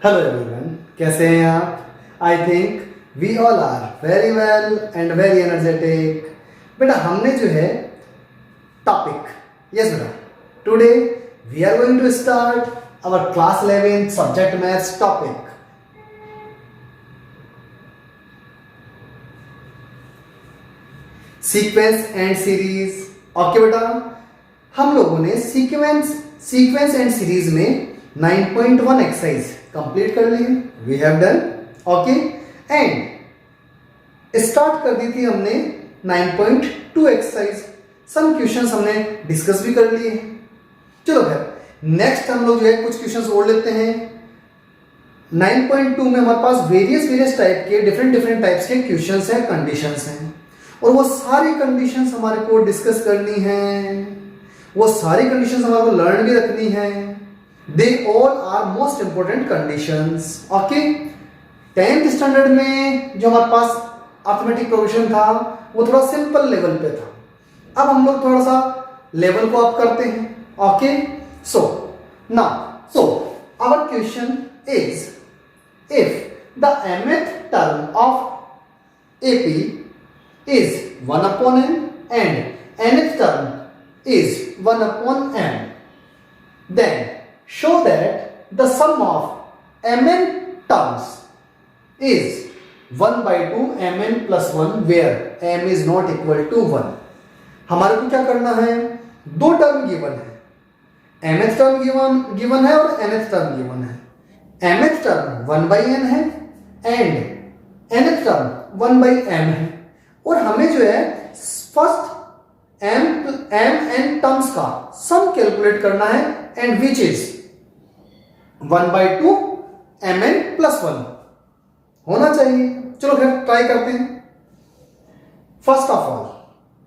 Hello everyone, कैसे हैं आप? I think we all are very well and very energetic. बेटा हमने जो है टॉपिक, यस बेटा, today we are going to start our class 11 subject maths topic. Sequence and series. Okay बेटा, हम लोगों ने सीक्वेंस एंड सीरीज में 9.1 एक्सरसाइज कंप्लीट कर ली। We have done. Okay, and start कर दी थी हमने 9.2 एक्सरसाइज। सम क्वेश्चंस हमने डिस्कस भी कर लिए। चलो फिर नेक्स्ट हम लोग जो है कुछ क्वेश्चंस और लेते हैं। 9.2 में हमारे पास वेरियस टाइप के डिफरेंट टाइप्स के क्वेश्चंस हैं, कंडीशंस हैं, और वो सारी कंडीशंस हमारे को डिस्कस करनी है, वो सारी कंडीशंस हमारे को लर्न भी रखनी है। They all are most important conditions. Okay, 10th standard में जो हमारे पास अर्थमेटिक प्रोग्रेशन था वो थोड़ा सिंपल लेवल पे था। अब हम लोग थोड़ा सा लेवल को अप करते हैं। Okay, so our question is, if the mth term of AP is 1 upon n and nth term is 1 upon m, then show that the sum of mn terms is 1 by 2 mn plus 1 where m is not equal to 1। हमारे को क्या करना है? दो term given है, mth term given है और nth term given है। mth टर्म 1 by n है and nth term 1 by m है, और हमें जो है फर्स्ट m n टर्म्स का सम कैलकुलेट करना है and which is 1 by 2 mn plus 1 होना चाहिए। चलो फिर ट्राई करते हैं। First of all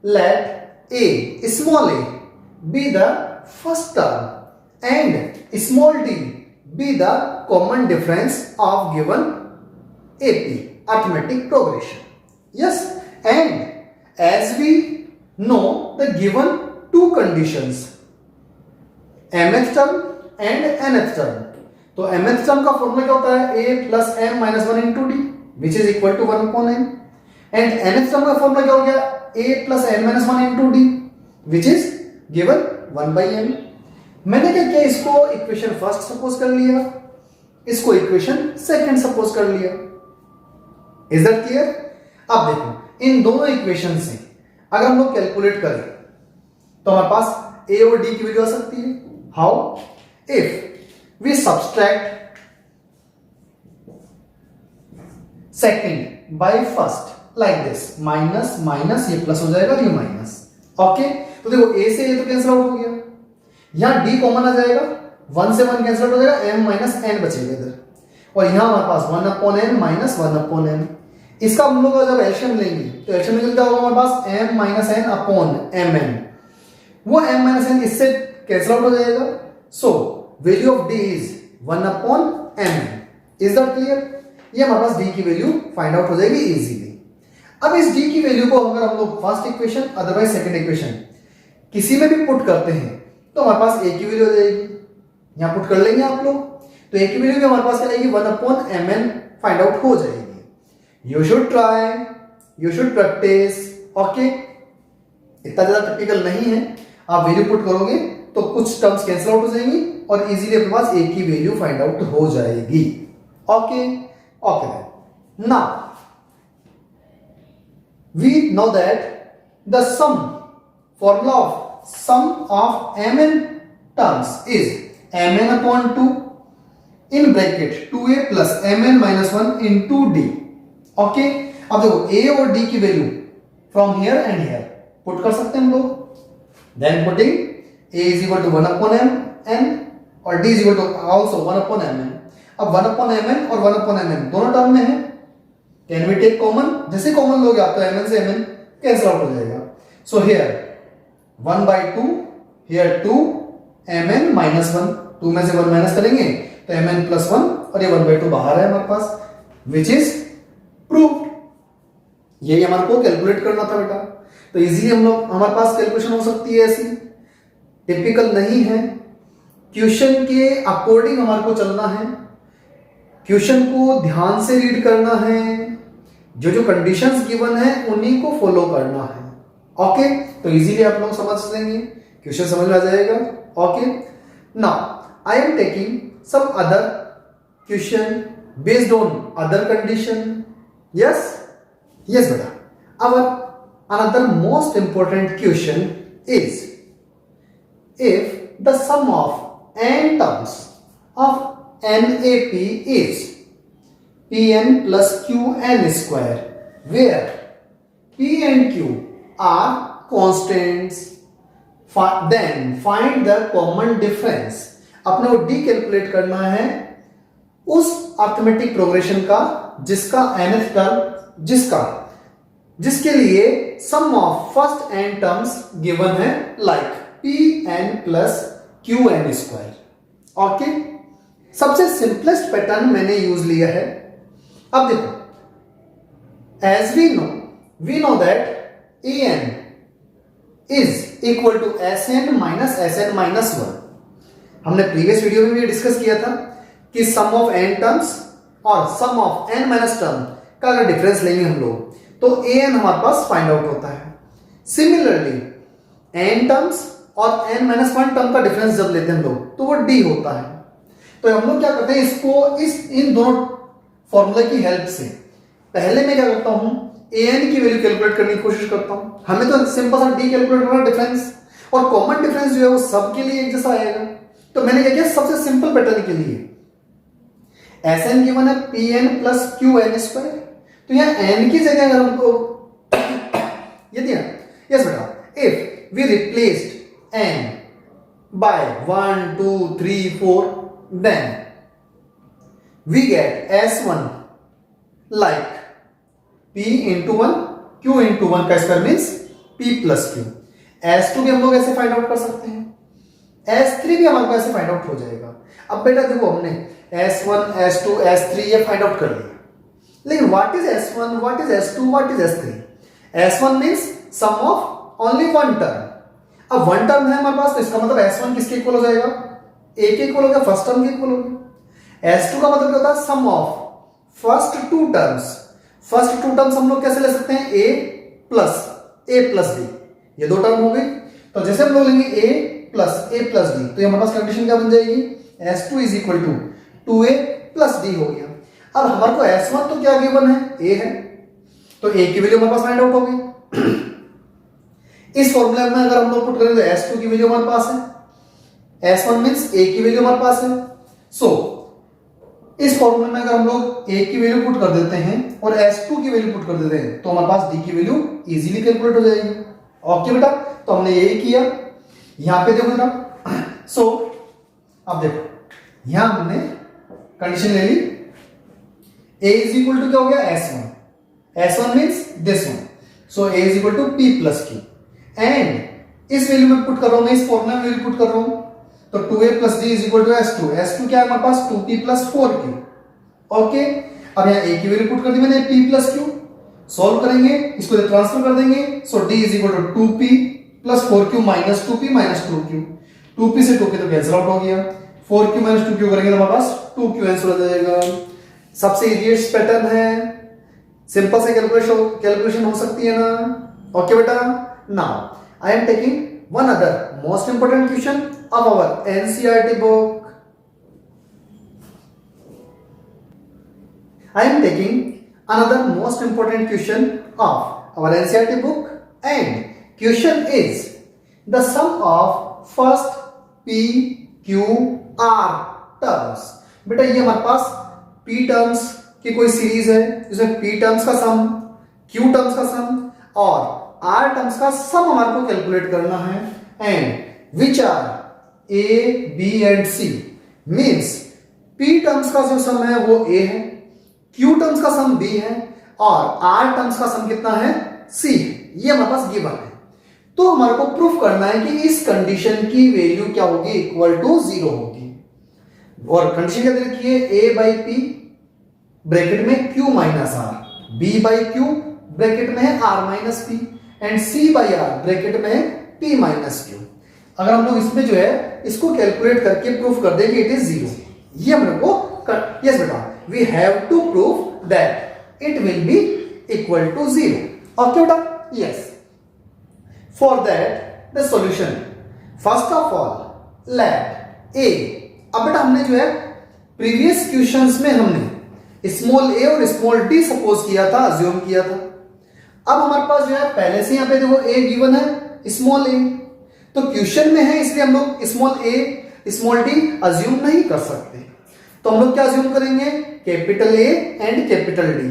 let a small a be the first term and small d be the common difference of given AP arithmetic progression. Yes, and as we know the given two conditions, mth term and nth term, तो mth term का formula क्या होता है? a plus m minus 1 into d which is equal to 1 upon n, and nth term का formula क्या हो गया? a plus n minus 1 into d which is given 1 by m। मैंने क्या किया? इसको इक्वेशन फर्स्ट सपोज कर लिया, इसको इक्वेशन सेकंड सपोज कर लिया। Is that clear? अब देखो इन दोनों इक्वेशन से अगर हम लोग कैलकुलेट करें तो हमारे पास a और d की वैल्यू आ सकती है। How? If we subtract second by first like this, minus minus ये प्लस हो जाएगा, ये माइनस। ओके, तो देखो a से a तो कैंसिल आउट हो गया, यहां d कॉमन आ जाएगा, 1 से 1 कैंसिल आउट हो जाएगा, m माइनस n बचेगा इधर, और यहां हमारे पास 1 upon n minus 1 upon n। इसका हम लोग जब एलसीएम लेंगे तो एलसीएम में क्या होगा? हमारे पास m minus n upon mn, वो m माइनस n इससे कैंसिल आउट हो जाएगा। So value of d is 1 upon mn। Is that clear? ये हमारे पास d की वैल्यू फाइंड आउट हो जाएगी इजीली। अब इस d की वैल्यू को अगर हम लोग first equation otherwise second equation किसी में भी पुट करते हैं तो हमारे पास a की वैल्यू हो जाएगी। यहां पुट कर लेंगे आप लोग, तो a की वैल्यू भी हमारे पास क्या आएगी? 1 अपॉन mn फाइंड आउट हो जाएगी। You should try, you should practice. Okay, इतना ज्यादा टिपिकल नहीं है। आप वैल्यू पुट करोगे तो कुछ टर्म्स कैंसिल आउट हो जाएंगी और इजीली अपने पास एक ही वैल्यू फाइंड आउट हो जाएगी। Okay okay, now we know that the sum formula of sum of mn terms is mn upon 2 in bracket 2a plus mn minus 1 into d। Okay, अब देखो a और d की value from here and here put कर सकते हैं हम लोग। Then putting a is equal to 1 upon mn और d is equal to also 1 upon mn। अब 1 अपॉन mn और 1 अपॉन mn दोनों टर्म में है, कैन वी टेक कॉमन? जैसे कॉमन लोगे आप तो mn से mn कैंसिल आउट हो जाएगा। So here 1 by 2, here 2 mn minus 1, 2 में से 1 माइनस करेंगे तो mn प्लस 1 और ये 1 by 2 बाहर है हमारे पास, विच इज प्रूव्ड। यही हमारे को कैलकुलेट करना था बेटा, तो इजीली हम लोग हमारे पास कैलकुलेशन हो सकती है ऐसी, टिपिकल नहीं है। क्वेश्चन के अकॉर्डिंग हमारे को चलना है। क्वेश्चन को ध्यान से रीड करना है, जो जो कंडीशंस गिवन है उन्हीं को फॉलो करना है। ओके, तो इजीली आप लोग समझ लेंगे, क्वेश्चन समझ में आ जाएगा। Okay, now I am taking some other question based on other condition. Yes बेटा, our another most important question is, if the sum of n terms of NAP is Pn plus Qn square, where P and Q are constants, then find the common difference। अपने को D calculate करना है उस arithmetic progression का जिसका nth term जिसके लिए sum of first n terms given है, like Pn plus Qn square. Okay, सबसे सिंपलेस्ट पैटर्न मैंने यूज लिया है। अब देखो, as we know that An is equal to Sn minus 1। हमने प्रीवियस वीडियो में भी डिस्कस किया था कि सम ऑफ n टर्म्स और सम ऑफ n माइनस टर्म का अगर डिफरेंस लेंगे हम लोग तो An हमारे पास फाइंड आउट होता है। सिमिलरली n टर्म्स और n माइनस 1 टर्म का डिफरेंस जब लेते हैं हम लोग तो वो d होता है। तो हम लोग क्या करते हैं, इसको इन दोनों फॉर्मूला की हेल्प से पहले मैं क्या करता हूं, An की वैल्यू कैलकुलेट करने की कोशिश करता हूं। हमें तो सिंपल सा d कैलकुलेट करना, डिफरेंस और कॉमन डिफरेंस जो है वो सबके लिए एक जैसा आएगा। तो मैंने क्या किया, सबसे सिंपल पैटर्न के लिए Sn गिवन है Pn प्लस Qn स्क्वायर, तो यहां n की जगह अगर हमको ये दिया, यस बेटा, if we replaced n by 1 2 3 4 then we get S1 like P into 1 Q into 1 का square means P plus Q। S2 भी हम लोग ऐसे फाइंड आउट कर सकते हैं, S3 भी हमारे को ऐसे फाइंड आउट हो जाएगा। अब बेटा देखो, हमने S1 S2 S3 ये फाइंड आउट कर लिया, लेकिन what is S1, what is S2, what is S3? S1 means sum of only one term. अब वन टर्म है हमारे पास, तो इसका मतलब S1 किसके इक्वल हो जाएगा, A के इक्वल हो गया, फर्स्ट टर्म के इक्वल हो गया। S2 का मतलब क्या होता है, sum of first two terms. First two terms हम लोग कैसे ले सकते हैं, A प्लस B, ये दो टर्म हो गई। तो जैसे हम लोग लेंगे A प्लस B, तो ये हमारे पास कंडीशन क्या बन जाएगी, S2 is equal to 2A plus D हो गया। अब हमारे को S1 तो क्या गिवन है, A है, तो A की वैल्यू हमारे पास फाइंड आउट हो गई। इस फॉर्मूले में अगर हम लोग पुट करें तो S2 की वैल्यू हमारे पास है, S1 मींस A की वैल्यू हमारे पास है। सो इस फॉर्मूले में अगर हम लोग A की वैल्यू पुट कर देते हैं और S2 की वैल्यू पुट कर देते हैं तो हमारे पास D की वैल्यू इजीली कैलकुलेट हो जाएगी। ओके बेटा, तो हमने यही किया। यहां पे देखो बेटा, सो अब देखो यहां हमने कंडीशन ले ली, A इज इक्वल टू क्या हो गया, S1 means this one, so A is equal to P plus Q, and इस वैल्यू में पुट कर रहा हूं मैं, इस फॉर्मूला में वैल्यू पुट कर रहा हूं, तो 2A plus D is equal to S2 क्या है हमारे पास, 2P प्लस 4Q। ओके, अब यहां A की वैल्यू पुट कर दी मैंने, P प्लस Q, सॉल्व करेंगे, इसको ट्रांसफर कर देंगे, so D is equal to 2P plus 4Q minus 2P minus 2Q, 2P से 2P तो कैंसिल आउट हो गया, 4Q माइनस 2Q करेंगे तो हमारे पास 2Q आंसर हो जाएगा। सबसे इजीएस्ट पैटर्न है, सिंपल से कैलकुलेशन हो सकती है ना। ओके बेटा, now I am taking one other most important question of our NCERT book. I am taking another most important question of our NCERT book, and question is the sum of first P Q R terms। बेटा ये हमारे पास P terms की कोई series है जिसमें P terms का सम, Q terms का सम और R टर्म्स का सम हमारे को कैलकुलेट करना है, and which are A, B and C means P terms का जो सम है वो A है, Q टर्म्स का सम B है और R टर्म्स का सम कितना है, C। ये हमारे पास गिवन है। तो हमारे को प्रूफ करना है कि इस कंडीशन की वैल्यू क्या होगी, इक्वल टू 0 होगी। और कंडीशन क्या लिखी है, A बाई P ब्रैकेट में Q minus R, B by Q bracket में है R minus P and C by R bracket में है P माइनस Q। अगर हम लोग इसमें जो है इसको कैलकुलेट करके प्रूफ कर देंगे इट इज 0, ये हम लोग को यस बेटा we have to prove that it will be equal to 0. Okay बेटा? Yes. For that the solution, first of all let a, अब बेटा हमने जो है प्रीवियस क्वेश्चंस में हमने स्मॉल a और स्मॉल d सपोज किया था, अज्यूम किया था. अब हमारे पास जो है पहले से यहाँ पे देखो a गिवन है, स्मॉल a, तो क्वेश्चन में है इसलिए हम लोग small a small d assume नहीं कर सकते. तो हम लोग क्या अज्यूम करेंगे? Capital A and capital D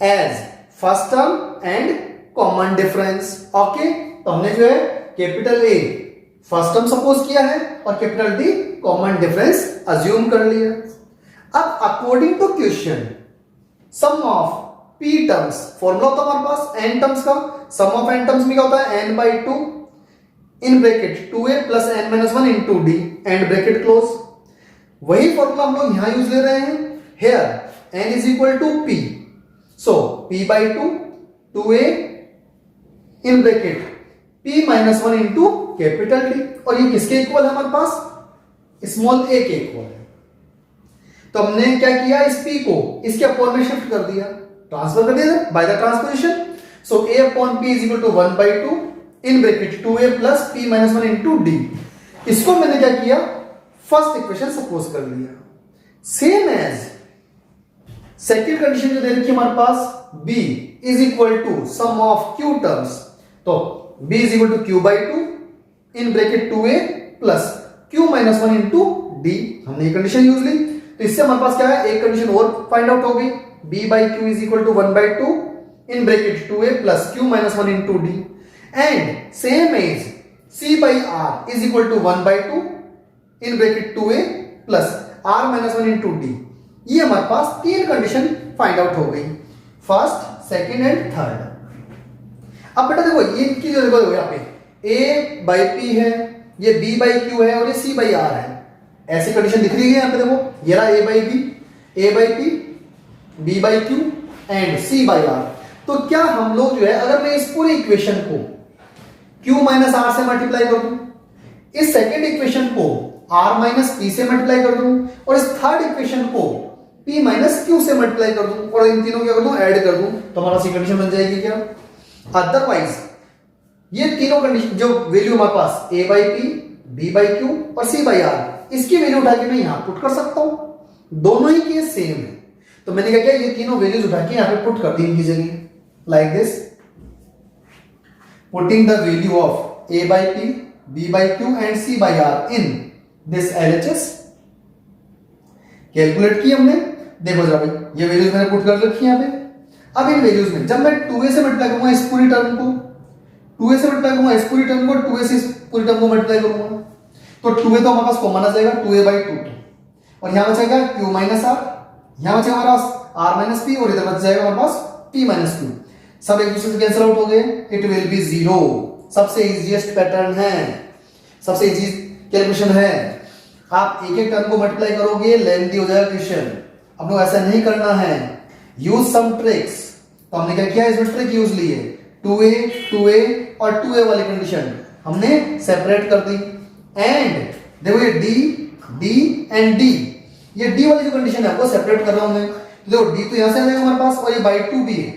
as first term and common difference. Okay, तो हमने जो है capital A first term suppose किया है और capital D common difference assume कर लिया. अब according to question sum of p terms, formula होता है हमारे पास n टर्म्स का, सम ऑफ n टर्म्स में क्या होता है? n by 2 in bracket 2a plus n minus 1 into d and bracket close. वही फॉर्मूला हम लोग यहां यूज ले रहे हैं. Here n is equal to p, so p by 2 2a in bracket p minus 1 into capital D. और ये किसके इक्वल है हमारे पास? स्मॉल a के इक्वल है. तो हमने क्या किया? इस p को इसके अपॉन में शिफ्ट कर दिया, ट्रांसफर कर दिया by the transposition. So a upon p is equal to 1 by 2 in bracket 2a plus p minus 1 into d. इसको मैंने क्या किया? फर्स्ट इक्वेशन सपोज कर लिया. सेम एज सेकंड कंडीशन जो दे रखी है हमारे पास, b is equal to sum of q terms. तो b is equal to q by 2 in bracket 2a plus q minus 1 into d. हमने ये कंडीशन यूज ली, तो इससे हमारे पास क्या है? एक कंडीशन और फाइंड आउट हो गई. b by q is equal to 1 by 2 in bracket 2a plus q minus 1 into d and same as c by r is equal to 1 by 2 in bracket 2a plus r minus 1 into d. ये हमारे पास तीन condition find out हो गई, first, second and third. अब बेटा देखो ये की जो देखो यहाँ पे a by p है, ये b by q है और ये c by r है. ऐसी कंडीशन दिख रही है यहाँ पे देखो, ये रहा a by b, a by p, b by q and c by r. तो क्या हम लोग जो है अगर मैं इस पूरी इक्वेशन को q माइनस r से मल्टीप्लाई कर दूं, इस सेकंड इक्वेशन को r माइनस p से मल्टीप्लाई कर दूं और इस थर्ड इक्वेशन को p माइनस q से मल्टीप्लाई कर दूं और इन तीनों क्या कर दूं? ऐड कर दूं, तो हमारा सी कंडीशन बन जाएगी क्या? अदरवाइज ये तीनों कंडीशन जो वैल्यू हमारे पास a by p, b by q और c by r, इसकी वैल्यू उठा के मैं यहां पुट कर सकता हूं. दोनों ही केस सेम है, तो मैंने क्या किया? ये तीनों वैल्यूज उठा के यहां पे पुट कर दी इनकी जगह, like this. Putting the value of a by p, b by q and c by r in this LHS. Calculate की हमने, देखो जरा भाई ये वैल्यूज मैंने पुट कर रखी है यहां पे. अब इन वैल्यूज में जब मैं 2a से मल्टीप्लाई करूंगा इस पूरी टर्म को, 2a से मल्टीप्लाई करूंगा इस पूरी टर्म को, 2a से इस पूरी टर्म को मल्टीप्लाई करूंगा, तो 2a तो हमारे पास कॉमन आ जाएगा 2a by 2 और यहां बचेगा q minus r, यहां बचेगा हमारे पास r minus p और इधर बच जाएगा हमारे पास p minus q. सब एक दूसरे से कैंसिल आउट हो गए, इट विल बी 0. सबसे इजीएस्ट पैटर्न है, सबसे इजी कैलकुलेशन है. आप एक एक टर्म को मल्टीप्लाई करोगे, लेंथी हो जाएगा क्वेश्चन. अब लोग ऐसा नहीं करना है, यूज सम ट्रिक्स. तो हमने क्या किया? इसमें ट्रिक यूज ली है. 2a और 2a वाली कंडीशन हमने सेपरेट कर दी एंड देखो ये d एंड d, ये d वाली जो कंडीशन है वो सेपरेट कर रहा हूं मैं. देखो d तो यहां से आ जाएगा हमारे पास और ये by 2 भी है,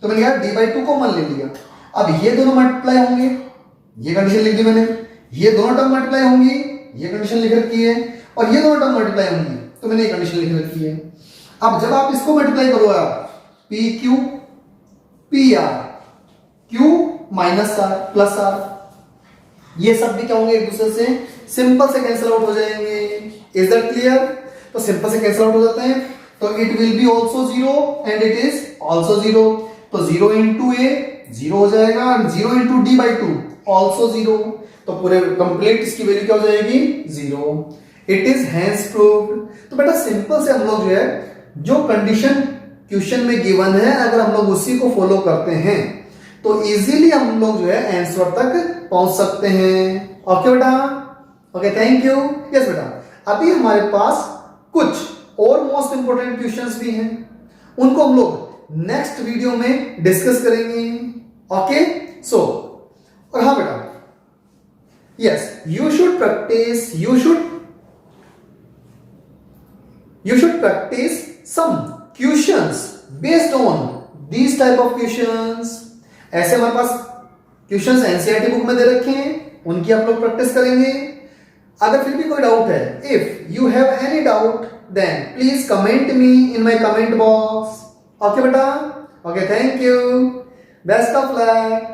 तो मैंने कहा d by 2 कॉमन ले लिया. अब ये दोनों मल्टीप्लाई होंगे, ये कंडीशन लिख दी मैंने. ये दोनों टर्म मल्टीप्लाई होंगी, ये कंडीशन लिख रखी है. और ये दोनों टर्म मल्टीप्लाई होंगी, तो मैंने ये कंडीशन लिख रखी है. अब जब आप इसको मल्टीप्लाई करोगे pq pr q minus r plus r, ये सब भी क्या होंगे? एक दूसरे से सिंपल से कैंसिल आउट हो जाएंगे. Is that clear? तो सिंपल से कैंसिल आउट हो जाते हैं, तो it will be also 0 and it is also 0. तो 0 into a 0 हो जाएगा और 0 into d by 2 आल्सो 0. तो पूरे कंप्लीट इसकी वैल्यू क्या हो जाएगी? 0. It is hence proved. तो बेटा सिंपल से हम लोग जो है जो कंडीशन क्वेश्चन में गिवन है, अगर हम लोग उसी को फॉलो करते हैं तो इजीली हम लोग जो है आंसर तक पहुंच सकते हैं. ओके बेटा? Okay, thank you. यस बेटा, अभी हमारे पास कुछ और मोस्ट इंपोर्टेंट क्वेश्चंस भी हैं, उनको हम लोग नेक्स्ट वीडियो में डिस्कस करेंगे. ओके, सो और हाँ बेटा, yes, you should practice some questions based on these type of questions. ऐसे हमारे पास क्वेश्चंस एनसीईआरटी बुक में दे रखे हैं, उनकी आप लोग प्रैक्टिस करेंगे. अगर फिर भी कोई डाउट है, if you have any doubt then please comment me in my comment box. Okay बेटा, okay, thank you, best of luck.